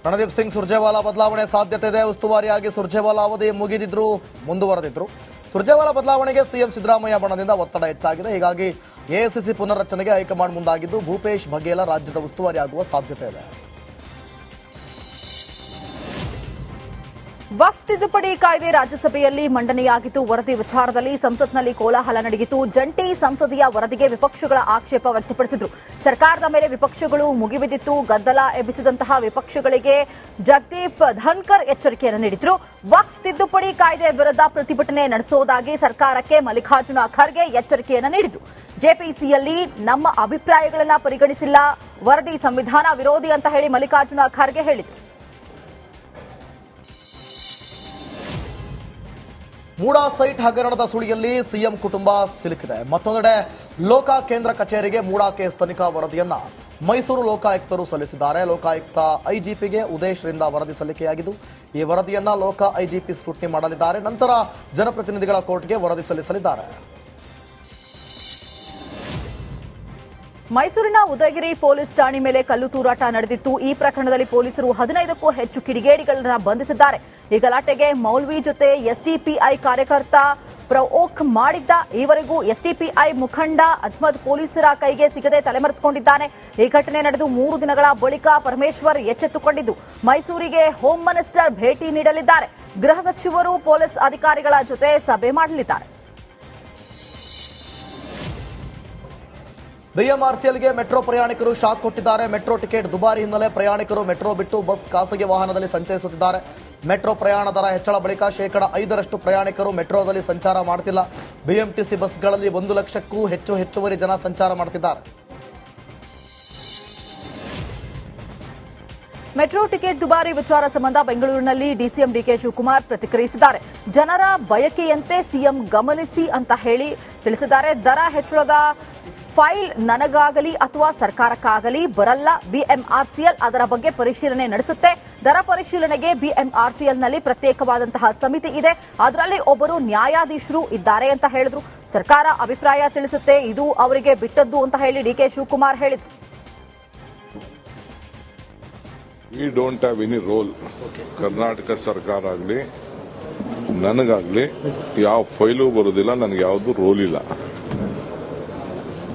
ರಣದೀಪ್ ಸಿಂಗ್ ಸುರ್ಜೇವಾಲಾ ಬದಲಾವಣೆ ಸಾಧ್ಯತೆ ಇದೆ. ಉಸ್ತುವಾರಿಯಾಗಿ ಸುರ್ಜೇವಾಲಾ ಅವಧಿ ಮುಂದುವರೆದಿದ್ರು. ಸುರ್ಜೇವಾಲಾ ಬದಲಾವಣೆಗೆ ಸಿಎಂ ಸಿದ್ದರಾಮಯ್ಯ ಬಣದಿಂದ ಒತ್ತಡ ಹೆಚ್ಚಾಗಿದೆ. ಹೀಗಾಗಿ ಎಐಸಿಸಿ ಪುನರ್ರಚನೆಗೆ ಹೈಕಮಾಂಡ್ ಮುಂದಾಗಿದ್ದು ಭೂಪೇಶ್ ಬಘೇಲ ರಾಜ್ಯದ ಉಸ್ತುವಾರಿ ಆಗುವ ಸಾಧ್ಯತೆ ಇದೆ. ವಕ್ಫ್ ತಿದ್ದುಪಡಿ ಕಾಯ್ದೆ ರಾಜ್ಯಸಭೆಯಲ್ಲಿ ಮಂಡನೆಯಾಗಿತ್ತು. ವರದಿ ವಿಚಾರದಲ್ಲಿ ಸಂಸತ್ನಲ್ಲಿ ಕೋಲಾಹಲ ನಡೆಯಿತು. ಜಂಟಿ ಸಂಸದೀಯ ವರದಿಗೆ ವಿಪಕ್ಷಗಳ ಆಕ್ಷೇಪ ವ್ಯಕ್ತಪಡಿಸಿದ್ರು. ಸರ್ಕಾರದ ಮೇಲೆ ವಿಪಕ್ಷಗಳು ಮುಗಿಬಿದ್ದಿತ್ತು. ಗದ್ದಲ ಎಬ್ಬಿಸಿದಂತಹ ವಿಪಕ್ಷಗಳಿಗೆ ಜಗದೀಪ್ ಧನ್ಕರ್ ಎಚ್ಚರಿಕೆಯನ್ನು ನೀಡಿದ್ರು. ವಕ್ಫ್ ತಿದ್ದುಪಡಿ ಕಾಯ್ದೆ ವಿರುದ್ಧ ಪ್ರತಿಭಟನೆ ನಡೆಸೋದಾಗಿ ಸರ್ಕಾರಕ್ಕೆ ಮಲ್ಲಿಕಾರ್ಜುನ ಖರ್ಗೆ ಎಚ್ಚರಿಕೆಯನ್ನು ನೀಡಿದ್ರು. ಜೆಪಿಸಿಯಲ್ಲಿ ನಮ್ಮ ಅಭಿಪ್ರಾಯಗಳನ್ನು ಪರಿಗಣಿಸಿಲ್ಲ, ವರದಿ ಸಂವಿಧಾನ ವಿರೋಧಿ ಅಂತ ಹೇಳಿ ಮಲ್ಲಿಕಾರ್ಜುನ ಖರ್ಗೆ ಹೇಳಿದ್ರು. ಮೂಡಾ ಸೈಟ್ ಹಗರಣದ ಸುಳಿಯಲ್ಲಿ ಸಿಎಂ ಕುಟುಂಬ ಸಿಲುಕಿದೆ. ಮತ್ತೊಂದೆಡೆ ಲೋಕ ಕೇಂದ್ರ ಕಚೇರಿಗೆ ಮೂಡಾ ಕೇಸ್ ತನಿಖಾ ವರದಿಯನ್ನ ಮೈಸೂರು ಲೋಕಾಯುಕ್ತರು ಸಲ್ಲಿಸಿದ್ದಾರೆ. ಲೋಕಾಯುಕ್ತ ಐಜಿಪಿಗೆ ಉದೇಶ್ರಿಂದ ವರದಿ ಸಲ್ಲಿಕೆಯಾಗಿದ್ದು ಈ ವರದಿಯನ್ನ ಲೋಕ ಐಜಿಪಿ ಸ್ಕ್ರೂಟಿನಿ ಮಾಡಲಿದ್ದಾರೆ. ನಂತರ ಜನಪ್ರತಿನಿಧಿಗಳ ಕೋರ್ಟ್ಗೆ ವರದಿ ಸಲ್ಲಿಸಲಿದ್ದಾರೆ. ಮೈಸೂರಿನ ಉದಯಗಿರಿ ಪೊಲೀಸ್ ಠಾಣೆ ಮೇಲೆ ಕಲ್ಲು ತೂರಾಟ ನಡೆದಿತ್ತು. ಈ ಪ್ರಕರಣದಲ್ಲಿ ಪೊಲೀಸರು 15ಕ್ಕೂ ಹೆಚ್ಚು ಕಿಡಿಗೇಡಿಗಳನ್ನು ಬಂಧಿಸಿದ್ದಾರೆ. ಈ ಗಲಾಟೆಗೆ ಮೌಲ್ವಿ ಜೊತೆ ಎಸ್ಡಿಪಿಐ ಕಾರ್ಯಕರ್ತ ಪ್ರವೋಕ್ ಮಾಡಿದ್ದ. ಈವರೆಗೂ ಎಸ್ಡಿಪಿಐ ಮುಖಂಡ ಅಹ್ಮದ್ ಪೊಲೀಸರ ಕೈಗೆ ಸಿಗದೆ ತಲೆಮರೆಸಿಕೊಂಡಿದ್ದಾನೆ. ಈ ಘಟನೆ ನಡೆದು 3 ದಿನಗಳ ಬಳಿಕ ಪರಮೇಶ್ವರ್ ಎಚ್ಚೆತ್ತುಕೊಂಡಿದ್ದು ಮೈಸೂರಿಗೆ ಹೋಮ್ ಮಿನಿಸ್ಟರ್ ಭೇಟಿ ನೀಡಲಿದ್ದಾರೆ. ಗೃಹ ಸಚಿವರು ಪೊಲೀಸ್ ಅಧಿಕಾರಿಗಳ ಜೊತೆ ಸಭೆ ಮಾಡಲಿದ್ದಾರೆ. ಬಿಎಂಆರ್ಸಿಎಲ್ಗೆ ಮೆಟ್ರೋ ಪ್ರಯಾಣಿಕರು ಶಾಕ್ ಕೊಟ್ಟಿದ್ದಾರೆ. ಮೆಟ್ರೋ ಟಿಕೆಟ್ ದುಬಾರಿ ಹಿನ್ನೆಲೆ ಪ್ರಯಾಣಿಕರು ಮೆಟ್ರೋ ಬಿಟ್ಟು ಬಸ್, ಖಾಸಗಿ ವಾಹನದಲ್ಲಿ ಸಂಚರಿಸುತ್ತಿದ್ದಾರೆ. ಮೆಟ್ರೋ ಪ್ರಯಾಣ ದರ ಹೆಚ್ಚಳ ಬಳಿಕ 5% ಪ್ರಯಾಣಿಕರು ಮೆಟ್ರೋದಲ್ಲಿ ಸಂಚಾರ ಮಾಡುತ್ತಿಲ್ಲ. ಬಿಎಂಟಿಸಿ ಬಸ್ಗಳಲ್ಲಿ 1 ಲಕ್ಷಕ್ಕೂ ಹೆಚ್ಚುವರಿ ಜನ ಸಂಚಾರ ಮಾಡುತ್ತಿದ್ದಾರೆ. ಮೆಟ್ರೋ ಟಿಕೆಟ್ ದುಬಾರಿ ವಿಚಾರ ಸಂಬಂಧ ಬೆಂಗಳೂರಿನಲ್ಲಿ ಡಿಸಿಎಂ ಡಿಕೆ ಶಿವಕುಮಾರ್ ಪ್ರತಿಕ್ರಿಯಿಸಿದ್ದಾರೆ. ಜನರ ಬಯಕೆಯಂತೆ ಸಿಎಂ ಗಮನಿಸಿ ಅಂತ ಹೇಳಿ ತಿಳಿಸಿದ್ದಾರೆ. ದರ ಹೆಚ್ಚಳದ ಫೈಲ್ ನನಗಾಗಲಿ ಅಥವಾ ಸರ್ಕಾರಕ್ಕಾಗಲಿ ಬರಲ್ಲ. ಬಿಎಂಆರ್ಸಿಎಲ್ ಅದರ ಬಗ್ಗೆ ಪರಿಶೀಲನೆ ನಡೆಸುತ್ತೆ. ದರ ಪರಿಶೀಲನೆಗೆ ಬಿಎಂಆರ್ಸಿಎಲ್ನಲ್ಲಿ ಪ್ರತ್ಯೇಕವಾದಂತಹ ಸಮಿತಿ ಇದೆ. ಅದರಲ್ಲಿ ಒಬ್ಬರು ನ್ಯಾಯಾಧೀಶರು ಇದ್ದಾರೆ ಅಂತ ಹೇಳಿದ್ರು. ಸರ್ಕಾರ ಅಭಿಪ್ರಾಯ ತಿಳಿಸುತ್ತೆ, ಇದು ಅವರಿಗೆ ಬಿಟ್ಟದ್ದು ಅಂತ ಹೇಳಿ ಡಿಕೆ ಶಿವಕುಮಾರ್ ಹೇಳಿದ್ರು. We don't have any role. Karnataka ಸರ್ಕಾರ ಆಗಲಿ ನನಗಾಗಲಿ ಯಾವ ಫೈಲು ಬರೋದಿಲ್ಲ, ನನಗೆ ಯಾವುದು ರೋಲ್ ಇಲ್ಲ.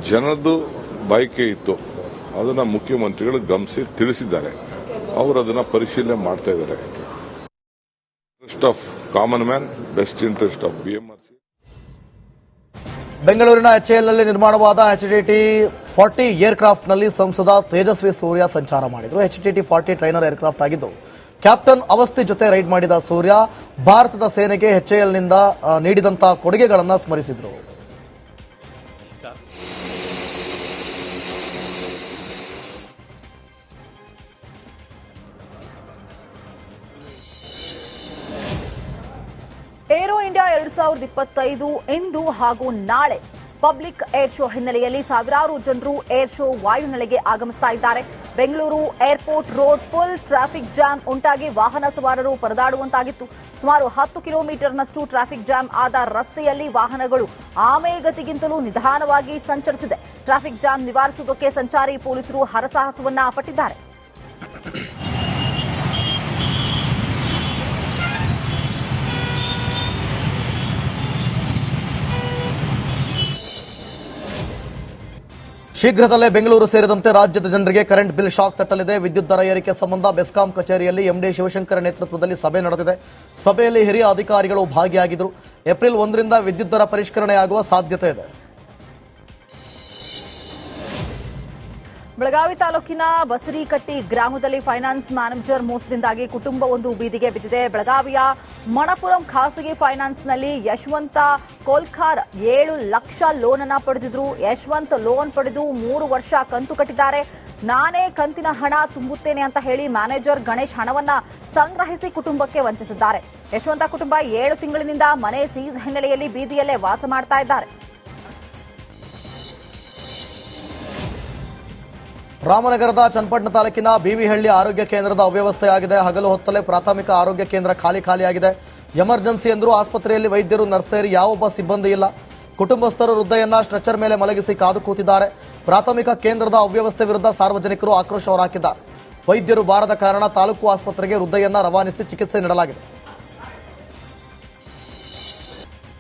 ಜನದ್ದು ಬಯಕೆ ಇತ್ತು, ಅದನ್ನ ಮುಖ್ಯಮಂತ್ರಿಗಳು ಗಮನಿಸಿ ತಿಳಿಸಿದ್ದಾರೆ. ಅವರು ಅದನ್ನ ಪರಿಶೀಲನೆ ಮಾಡ್ತಾ ಇದ್ದಾರೆ. Interest of common man, best interest of BMRC. ಬೆಂಗಳೂರಿನ ಎಚ್ಎಎಲ್ನಲ್ಲಿ ನಿರ್ಮಾಣವಾದ HTT 40 ಏರ್ಕ್ರಾಫ್ಟ್ ನಲ್ಲಿ ಸಂಸದ ತೇಜಸ್ವಿ ಸೂರ್ಯ ಸಂಚಾರ ಮಾಡಿದರು. HTT 40 ಟ್ರೈನರ್ ಏರ್ಕ್ರಾಫ್ಟ್ ಆಗಿದ್ದು ಕ್ಯಾಪ್ಟನ್ ಅವಸ್ಥಿ ಜೊತೆ ರೈಡ್ ಮಾಡಿದ ಸೂರ್ಯ ಭಾರತದ ಸೇನೆಗೆ HALನಿಂದ ನೀಡಿದಂತಹ ಕೊಡುಗೆಗಳನ್ನು ಸ್ಮರಿಸಿದರು. ಏರೋ ಇಂಡಿಯಾ 2025 ಇಂದು ಹಾಗೂ ನಾಳೆ ಪಬ್ಲಿಕ್ ಏರ್ ಶೋ ಹಿನ್ನೆಲೆಯಲ್ಲಿ ಸಾವಿರಾರು ಜನರು ಏರ್ ಶೋ ವಾಯುನೆಲೆಗೆ ಆಗಮಿಸ್ತಾ ಇದ್ದಾರೆ. Bengaluru airport road full traffic jam ಉಂಟಾಗಿ ವಾಹನ ಸವಾರರು ಪರದಾಡುವಂತಾಗಿತ್ತು. ಸುಮಾರು 10 ಕಿಲೋಮೀಟರ್ನಷ್ಟು ಟ್ರಾಫಿಕ್ ಜಾಮ್ ಆದ ರಸ್ತೆಯಲ್ಲಿ ವಾಹನಗಳು ಆಮೆಗತಿಗಿಂತಲೂ ನಿಧಾನವಾಗಿ ಸಂಚರಿಸಿದೆ. ಟ್ರಾಫಿಕ್ ಜಾಮ್ ನಿವಾರಿಸುವುದಕ್ಕೆ ಸಂಚಾರಿ ಪೊಲೀಸರು ಹರಸಾಹಸವನ್ನ ಪಟ್ಟಿದ್ದಾರೆ. ಶೀಘ್ರದಲ್ಲೇ ಬೆಂಗಳೂರು ಸೇರಿದಂತೆ ರಾಜ್ಯದ ಜನರಿಗೆ ಕರೆಂಟ್ ಬಿಲ್ ಶಾಕ್ ತಟ್ಟಲಿದೆ. ವಿದ್ಯುತ್ ದರ ಏರಿಕೆ ಸಂಬಂಧ ಬೆಸ್ಕಾಂ ಕಚೇರಿಯಲ್ಲಿ ಎಂಡಿ ಶಿವಶಂಕರ್ ನೇತೃತ್ವದಲ್ಲಿ ಸಭೆ ನಡೆದಿದೆ. ಸಭೆಯಲ್ಲಿ ಹಿರಿಯ ಅಧಿಕಾರಿಗಳು ಭಾಗಿಯಾಗಿದ್ದರು. ಏಪ್ರಿಲ್ 1ರಿಂದ ವಿದ್ಯುತ್ ದರ ಪರಿಷ್ಕರಣೆಯಾಗುವ ಸಾಧ್ಯತೆ ಇದೆ. ಬೆಳಗಾವಿ ತಾಲೂಕಿನ ಬಸರಿಕಟ್ಟಿ ಗ್ರಾಮದಲ್ಲಿ ಫೈನಾನ್ಸ್ ಮ್ಯಾನೇಜರ್ ಮೋಸದಿಂದಾಗಿ ಕುಟುಂಬವೊಂದು ಬೀದಿಗೆ ಬಿದ್ದಿದೆ. ಬೆಳಗಾವಿಯ ಮಣಪುರಂ ಖಾಸಗಿ ಫೈನಾನ್ಸ್ನಲ್ಲಿ ಯಶವಂತ ಕೋಲ್ಖಾರ್ 7 ಲಕ್ಷ ಲೋನ್ ಅನ್ನ ಪಡೆದಿದ್ರು. ಯಶವಂತ್ ಲೋನ್ ಪಡೆದು 3 ವರ್ಷ ಕಂತು ಕಟ್ಟಿದ್ದಾರೆ. ನಾನೇ ಕಂತಿನ ಹಣ ತುಂಬುತ್ತೇನೆ ಅಂತ ಹೇಳಿ ಮ್ಯಾನೇಜರ್ ಗಣೇಶ್ ಹಣವನ್ನ ಸಂಗ್ರಹಿಸಿ ಕುಟುಂಬಕ್ಕೆ ವಂಚಿಸಿದ್ದಾರೆ. ಯಶವಂತ ಕುಟುಂಬ 7 ತಿಂಗಳಿನಿಂದ ಮನೆ ಸೀಸ್ ಹಿನ್ನೆಲೆಯಲ್ಲಿ ಬೀದಿಯಲ್ಲೇ ವಾಸ ಮಾಡ್ತಾ ಇದ್ದಾರೆ. ರಾಮನಗರದ ಚನ್ನಪಟ್ಟಣ ತಾಲೂಕಿನ ಬಿವಿಹಳ್ಳಿ ಆರೋಗ್ಯ ಕೇಂದ್ರದ ಅವ್ಯವಸ್ಥೆಯಾಗಿದೆ. ಹಗಲು ಹೊತ್ತಲೇ ಪ್ರಾಥಮಿಕ ಆರೋಗ್ಯ ಕೇಂದ್ರ ಖಾಲಿಯಾಗಿದೆ. ಎಮರ್ಜೆನ್ಸಿ ಎಂದರೂ ಆಸ್ಪತ್ರೆಯಲ್ಲಿ ವೈದ್ಯರು, ನರ್ಸ್ ಸೇರಿ ಯಾವೊಬ್ಬ ಸಿಬ್ಬಂದಿ ಇಲ್ಲ. ಕುಟುಂಬಸ್ಥರು ವೃದ್ಧೆಯನ್ನ ಸ್ಟ್ರೆಚರ್ ಮೇಲೆ ಮಲಗಿಸಿ ಕಾದು ಕೂತಿದ್ದಾರೆ. ಪ್ರಾಥಮಿಕ ಕೇಂದ್ರದ ಅವ್ಯವಸ್ಥೆ ವಿರುದ್ಧ ಸಾರ್ವಜನಿಕರು ಆಕ್ರೋಶ ಹೊರಹಾಕಿದ್ದಾರೆ. ವೈದ್ಯರು ಬಾರದ ಕಾರಣ ತಾಲೂಕು ಆಸ್ಪತ್ರೆಗೆ ವೃದ್ಧೆಯನ್ನ ರವಾನಿಸಿ ಚಿಕಿತ್ಸೆ ನೀಡಲಾಗಿದೆ.